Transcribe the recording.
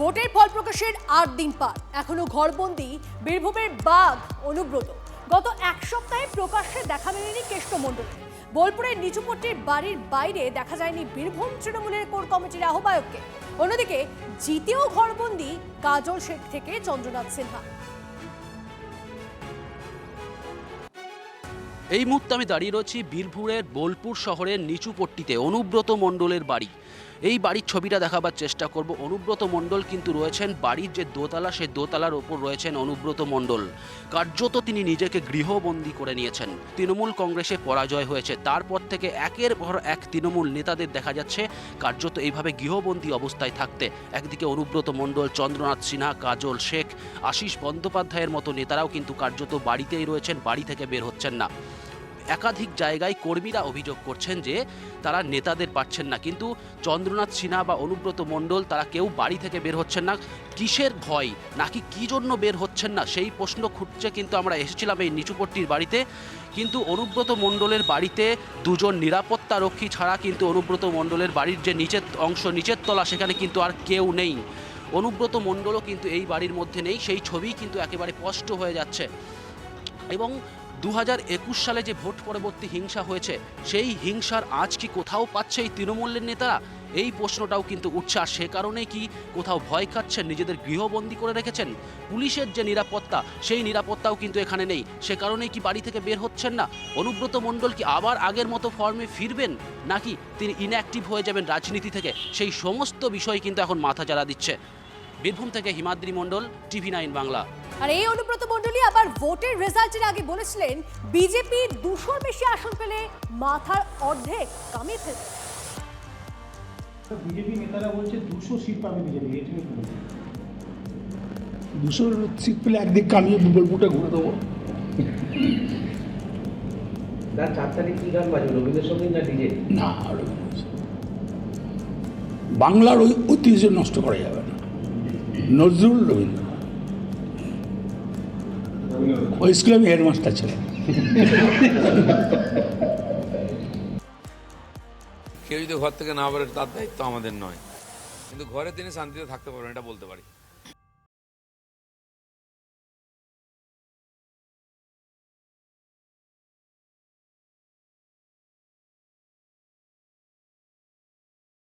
ভোটের ফল প্রকাশের ৮ দিন পার, এখনো ঘরবন্দি বীরভূমের বাঘ অনুব্রত। গত এক সপ্তাহে প্রকাশ্যে দেখা মেলেনি কেষ্টমণ্ডল। বোলপুরের নিচুপট্টির বাড়ির বাইরে দেখা যায়নি বীরভূম তৃণমূলের কোর কমিটির আহ্বায়ককে। অন্যদিকে জিতেও ঘরবন্দি কাজল শেখ থেকে চন্দ্রনাথ সিনহা। এই মুহূর্তে আমি দাঁড়িয়ে রয়েছি বীরভূমের বোলপুর শহরের নিচুপট্টিতে অনুব্রত মণ্ডলের বাড়ি। এই বাড়ির ছবিটা দেখাবার চেষ্টা করব। অনুব্রত মণ্ডল কিন্তু রয়েছেন বাড়ির যে দোতলা, সেই দোতলার ওপর রয়েছেন অনুব্রত মণ্ডল। কার্যত তিনি নিজেকে গৃহবন্দী করে নিয়েছেন। তৃণমূল কংগ্রেসে পরাজয় হয়েছে, তারপর থেকে একের পর এক তৃণমূল নেতাদের দেখা যাচ্ছে কার্যত এইভাবে গৃহবন্দী অবস্থায় থাকতে। একদিকে অনুব্রত মণ্ডল, চন্দ্রনাথ সিনহা, কাজল শেখ, আশিস বন্দ্যোপাধ্যায়ের মতো নেতারাও কিন্তু কার্যত বাড়িতেই রয়েছেন, বাড়ি থেকে বের হচ্ছেন না। একাধিক জায়গায় কর্মীরা অভিযোগ করছেন যে তারা নেতাদের পাচ্ছেন না, কিন্তু চন্দ্রনাথ সিনহা বা অনুব্রত মণ্ডল তারা কেউ বাড়ি থেকে বের হচ্ছেন না। কিসের ভয়, নাকি কী জন্য বের হচ্ছেন না, সেই প্রশ্ন খুঁজছে কিন্তু আমরা এসেছিলাম এই নিচুপট্টির বাড়িতে। কিন্তু অনুব্রত মণ্ডলের বাড়িতে দুজন নিরাপত্তা রক্ষী ছাড়া কিন্তু অনুব্রত মণ্ডলের বাড়ির যে নিচের অংশ, নিচের তলা, সেখানে কিন্তু আর কেউ নেই। অনুব্রত মণ্ডলও কিন্তু এই বাড়ির মধ্যে নেই, সেই ছবি কিন্তু একেবারে স্পষ্ট হয়ে যাচ্ছে। এবং 2021 সালে যে ভোট পরবর্তী হিংসা হয়েছে, সেই হিংসার আজ কি কোথাও পাচ্ছে এই তৃণমূলের নেতারা? এই প্রশ্নটাও কিন্তু উঠছে। আর সে কারণেই কি কোথাও ভয় খাচ্ছেন, নিজেদের গৃহবন্দী করে রেখেছেন? পুলিশের যে নিরাপত্তা, সেই নিরাপত্তাও কিন্তু এখানে নেই, সে কারণেই কি বাড়ি থেকে বের হচ্ছেন না? অনুব্রত মণ্ডল কি আবার আগের মতো ফর্মে ফিরবেন, নাকি তিনি ইনঅ্যাক্টিভ হয়ে যাবেন রাজনীতি থেকে? সেই সমস্ত বিষয় কিন্তু এখন মাথা জ্বালা দিচ্ছে। বীরভূম থেকে হিমাদ্রি মণ্ডল, TV9 বাংলা। আর এই অনুব্রত মণ্ডলী আবার ভোটের রেজাল্টের আগে বলেছিলেন বিজেপি 200-র বেশি আসন পেলে মাথার অর্ধেক কামিয়ে ফেলবে। বিজেপি নেতারা বলছে 200 সিট পাবে বিজেপি। 200 সিট পেলে একদিক কামিয়ে বোলপুরটা ঘুরে দেবো। তার 4 তারিখ কি গান বাজবে, রবীন্দ্রসঙ্গীত না ডিজে? না, বাংলার ওই ঐতিহ্য নষ্ট করা যাবে না। নজরুল, রবীন্দ্র। ওই স্কুলে আমি হেডমাস্টার ছিলাম। কেউ যদি ঘর থেকে না বেরোয় তার দায়িত্ব আমাদের নয়, কিন্তু ঘরে তিনি শান্তিতে থাকতে পারবেন, এটা বলতে পারি।